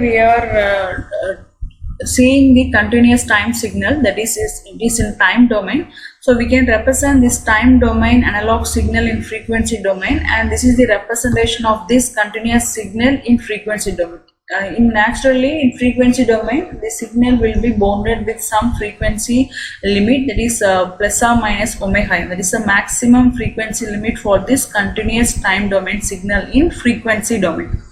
we are seeing the continuous time signal, that is it is in time domain. So we can represent this time domain analog signal in frequency domain, and this is the representation of this continuous signal in frequency domain. Naturally in frequency domain, the signal will be bounded with some frequency limit, that is plus or minus omega n. That is the maximum frequency limit for this continuous time domain signal in frequency domain.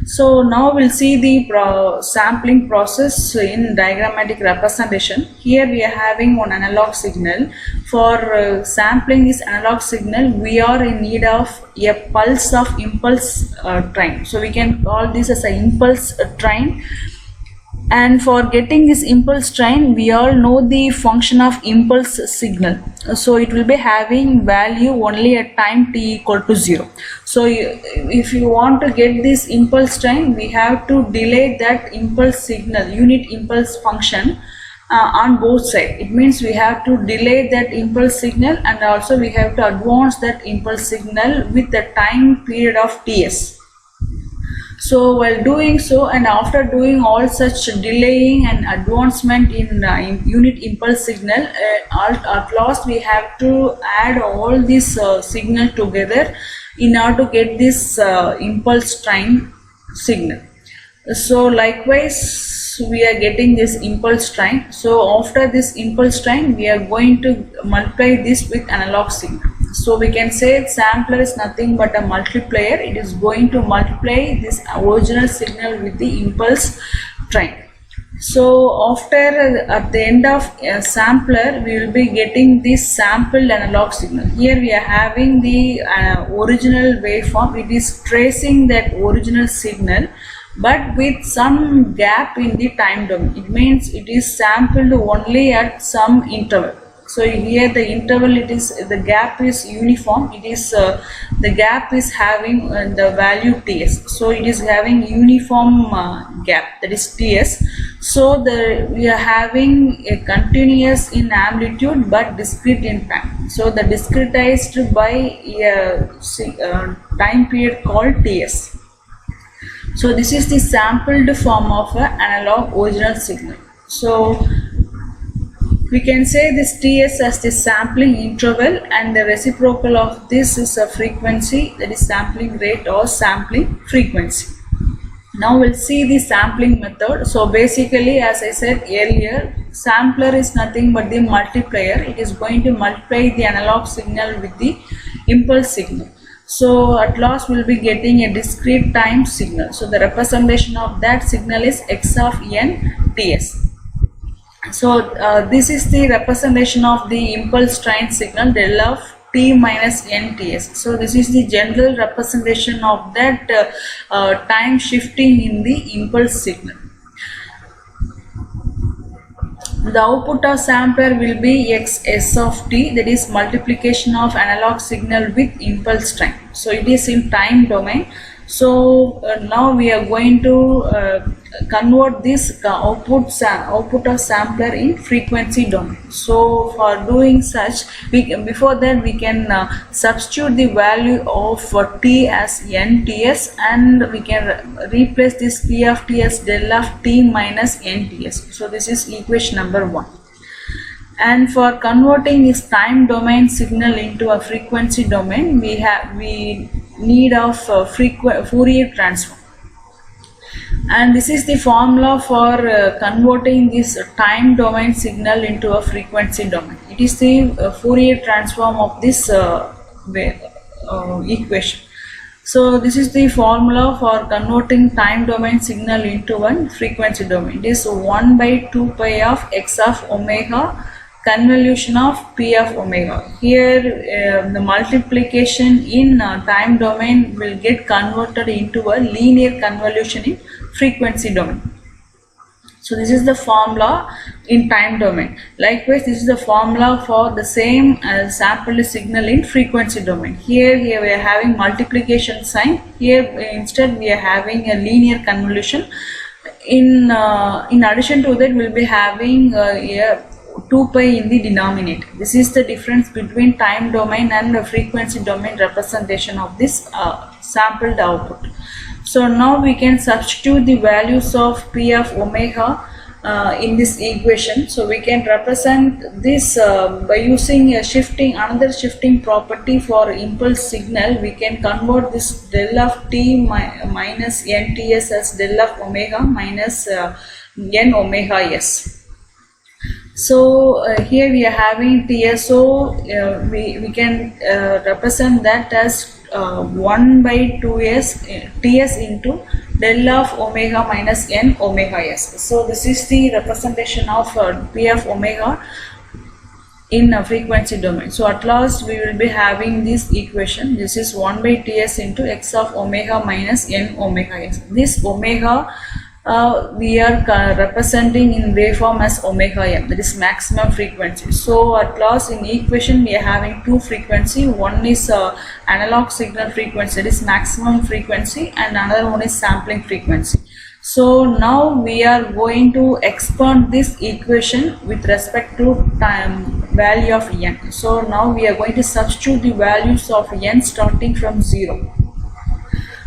So now we'll see the sampling process in diagrammatic representation. Here we are having one analog signal. For sampling this analog signal, we are in need of a pulse of impulse train. So we can call this as an impulse train. And for getting this impulse train, we all know the function of impulse signal. So it will be having value only at time t equal to 0. So if you want to get this impulse train, we have to delay that impulse signal, unit impulse function on both sides. It means we have to delay that impulse signal, and also we have to advance that impulse signal with the time period of ts. So while doing so, and after doing all such delaying and advancement in unit impulse signal, at last we have to add all this signal together in order to get this impulse train signal. So likewise we are getting this impulse train. So after this impulse train, we are going to multiply this with analog signal. So we can say sampler is nothing but a multiplier. It is going to multiply this original signal with the impulse train. So after at the end of a sampler, we will be getting this sampled analog signal. Here we are having the original waveform. It is tracing that original signal, but with some gap in the time domain. It means it is sampled only at some interval. So here the interval, it is the gap is uniform. It is the gap is having the value ts. So it is having uniform gap, that is ts. So we are having a continuous in amplitude but discrete in time. So the discretized by a time period called ts. So this is the sampled form of an analog original signal. So we can say this ts as the sampling interval, and the reciprocal of this is a frequency, that is sampling rate or sampling frequency. Now we'll see the sampling method. So basically, as I said earlier, sampler is nothing but the multiplier. It is going to multiply the analog signal with the impulse signal. So at last we'll be getting a discrete time signal. So the representation of that signal is x of n ts. So this is the representation of the impulse train signal del of t minus n ts. So this is the general representation of that time shifting in the impulse signal. The output of sampler will be xs of t, that is multiplication of analog signal with impulse train. So it is in time domain. So now we are going to convert this output of sampler in frequency domain. So for doing such, before that we can substitute the value of t as nts, and we can replace this p of t as del of t minus nts. So this is equation number 1. And for converting this time domain signal into a frequency domain, we need of Fourier transform. And this is the formula for converting this time domain signal into a frequency domain. It is the Fourier transform of this equation. So this is the formula for converting time domain signal into one frequency domain. It is 1 by 2 pi of x of omega convolution of p of omega. Here the multiplication in time domain will get converted into a linear convolution in frequency domain. So this is the formula in time domain. Likewise, this is the formula for the same sampled signal in frequency domain. Here we are having multiplication sign. Here instead we are having a linear convolution. In addition to that, we will be having a 2 pi in the denominator. This is the difference between time domain and the frequency domain representation of this sampled output. So now we can substitute the values of P of omega in this equation. So we can represent this by using another shifting property for impulse signal. We can convert this del of t minus nts as del of omega minus n omega s. So here we are having TSO, we can represent that as 1 by 2s Ts into del of omega minus n omega s. So this is the representation of P of omega in a frequency domain. So at last we will be having this equation. This is 1 by Ts into x of omega minus n omega s. This omega we are representing in waveform as omega m, that is maximum frequency. So at last in equation we are having two frequency. One is analog signal frequency, that is maximum frequency, and another one is sampling frequency. So now we are going to expand this equation with respect to time value of n. So now we are going to substitute the values of n starting from 0.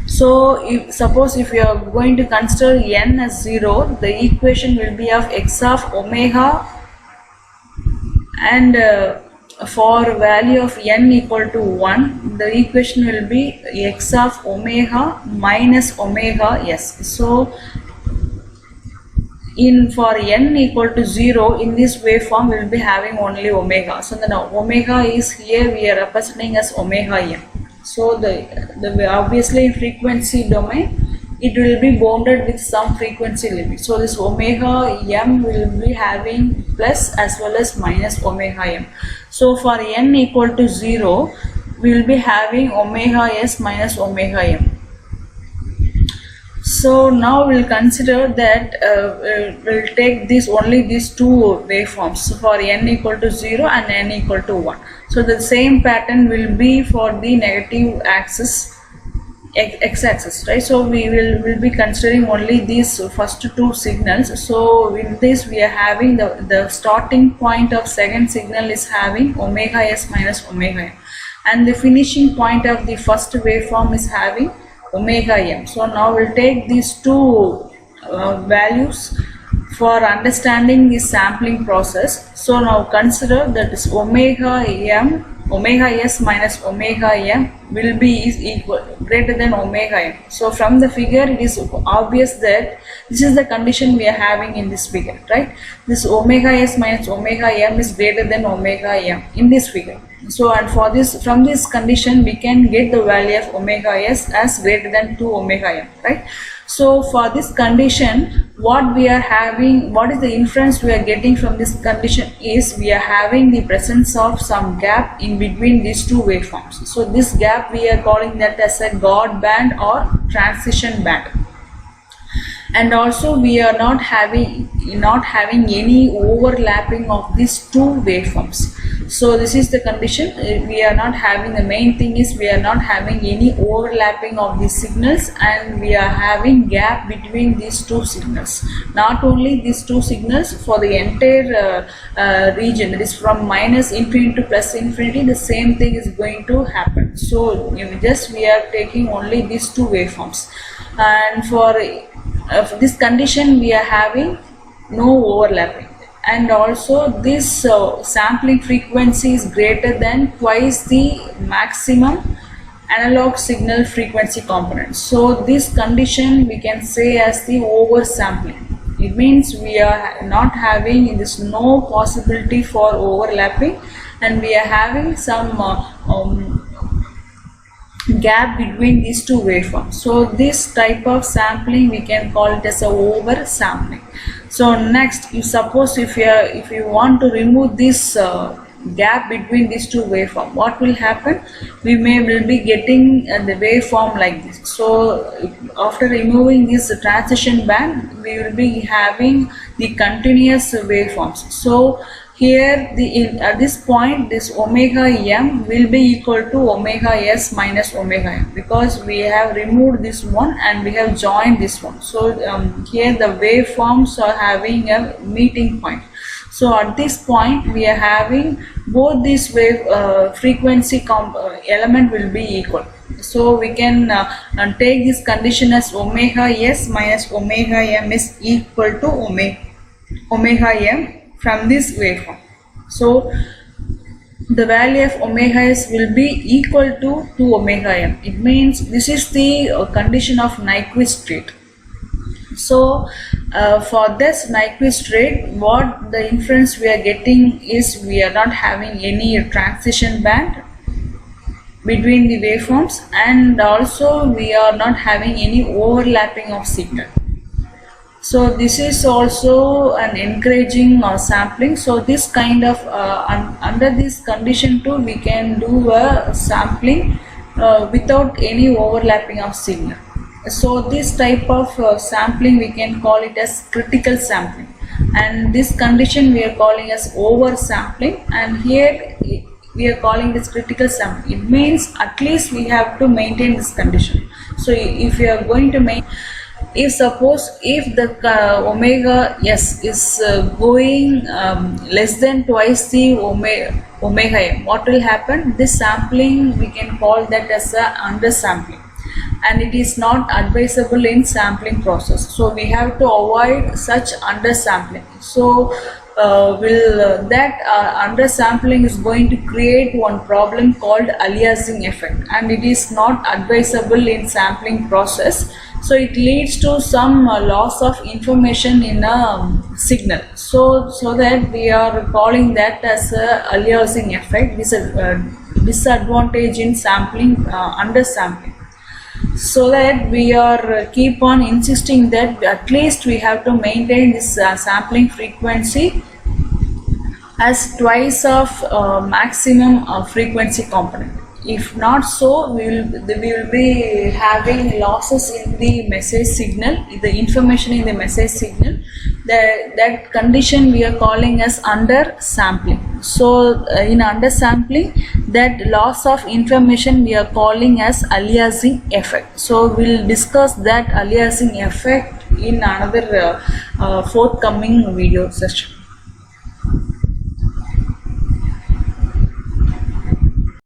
So suppose if you are going to consider n as 0, the equation will be of x of omega, and for value of n equal to 1, the equation will be x of omega minus omega s. So for n equal to 0, in this waveform we will be having only omega. So the omega is here we are representing as omega m. So the obviously in frequency domain it will be bounded with some frequency limit. So this omega m will be having plus as well as minus omega m. So for n equal to 0, we will be having omega s minus omega m. So now we'll consider that we'll take only these two waveforms for n equal to 0 and n equal to 1. So the same pattern will be for the negative axis, x-axis, right? So we will be considering only these first two signals. So in this we are having the starting point of second signal is having omega s minus omega m, and the finishing point of the first waveform is having omega m. So now we'll take these two values for understanding the sampling process. So now consider that is omega s minus omega m will be greater than omega m. So from the figure it is obvious that this is the condition we are having in this figure, right? This omega s minus omega m is greater than omega m in this figure. So and for this, from this condition we can get the value of omega s as greater than 2 omega m, right? So for this condition, what we are having, what is the inference we are getting from this condition is we are having the presence of some gap in between these two waveforms. So this gap we are calling that as a guard band or transition band. And also we are not having any overlapping of these two waveforms. So this is the condition we are not having. The main thing is we are not having any overlapping of these signals, and we are having gap between these two signals. Not only these two signals, for the entire region, that is from minus infinity to plus infinity, the same thing is going to happen. So we are taking only these two waveforms, and for this condition we are having no overlapping, and also this sampling frequency is greater than twice the maximum analog signal frequency component. So this condition we can say as the oversampling. It means we are not having no possibility for overlapping, and we are having some gap between these two waveforms. So this type of sampling we can call it as a oversampling. So next, suppose if you want to remove this gap between these two waveforms, what will happen? We will be getting the waveform like this. So after removing this transition band, we will be having the continuous waveforms. So here at this point, this omega m will be equal to omega s minus omega m, because we have removed this one and we have joined this one. So here the waveforms are having a meeting point. So at this point we are having both this wave frequency element will be equal. So we can take this condition as omega s minus omega m is equal to omega m from this waveform. So the value of omega s will be equal to 2 omega m. It means this is the condition of Nyquist rate. So for this Nyquist rate, what the inference we are getting is we are not having any transition band between the waveforms, and also we are not having any overlapping of signal. So this is also an encouraging sampling. So this kind of under this condition too, we can do a sampling without any overlapping of signal. So this type of sampling we can call it as critical sampling, and this condition we are calling as oversampling, and here we are calling this critical sampling. It means at least we have to maintain this condition. So if you are going to maintain, if the omega s is going less than twice the omega m, what will happen? This sampling we can call that as a undersampling, and it is not advisable in sampling process. So we have to avoid such undersampling. So that undersampling is going to create one problem called aliasing effect, and it is not advisable in sampling process. So it leads to some loss of information in a signal. So that we are calling that as a aliasing effect. This is a disadvantage in sampling, undersampling. So that we are keep on insisting that at least we have to maintain this sampling frequency as twice of maximum frequency component. If not so, we will be having losses in the message signal, the information in the message signal. That condition we are calling as undersampling. So in undersampling, that loss of information we are calling as aliasing effect. So we'll discuss that aliasing effect in another forthcoming video session.